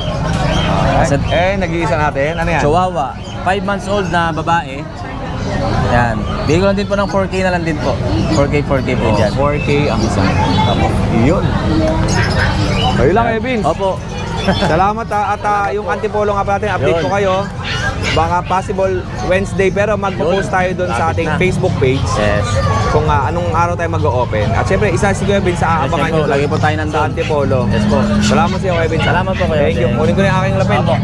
[SPEAKER 1] Nag-iisa natin. Ano yan?
[SPEAKER 2] Chihuahua, 5 months old na babae. Ayan, bigay ko lang din po ng 4K na lang din po. 4K po dyan.
[SPEAKER 1] 4K ang isa. Yun. Kayo lang, Evin.
[SPEAKER 2] Opo.
[SPEAKER 1] Salamat at yung Antipolo nga pa natin, update
[SPEAKER 2] Yun.
[SPEAKER 1] ko kayo. Baka possible Wednesday pero magpo-post tayo doon sa
[SPEAKER 2] Lapit
[SPEAKER 1] ating
[SPEAKER 2] na.
[SPEAKER 1] Facebook page
[SPEAKER 2] Yes.
[SPEAKER 1] kung anong araw tayo mag-open. At syempre, isa si Kuya Vince sa aabangan
[SPEAKER 2] Yes,
[SPEAKER 1] nyo
[SPEAKER 2] lagi po tayo nandun.
[SPEAKER 1] sa Antipolo.
[SPEAKER 2] Yes po.
[SPEAKER 1] Salamat sa iyo, Kuya Vince.
[SPEAKER 2] Salamat po, Kuya
[SPEAKER 1] Thank you.
[SPEAKER 2] Vince.
[SPEAKER 1] Kunin ko na yung aking lapel.
[SPEAKER 2] Opo.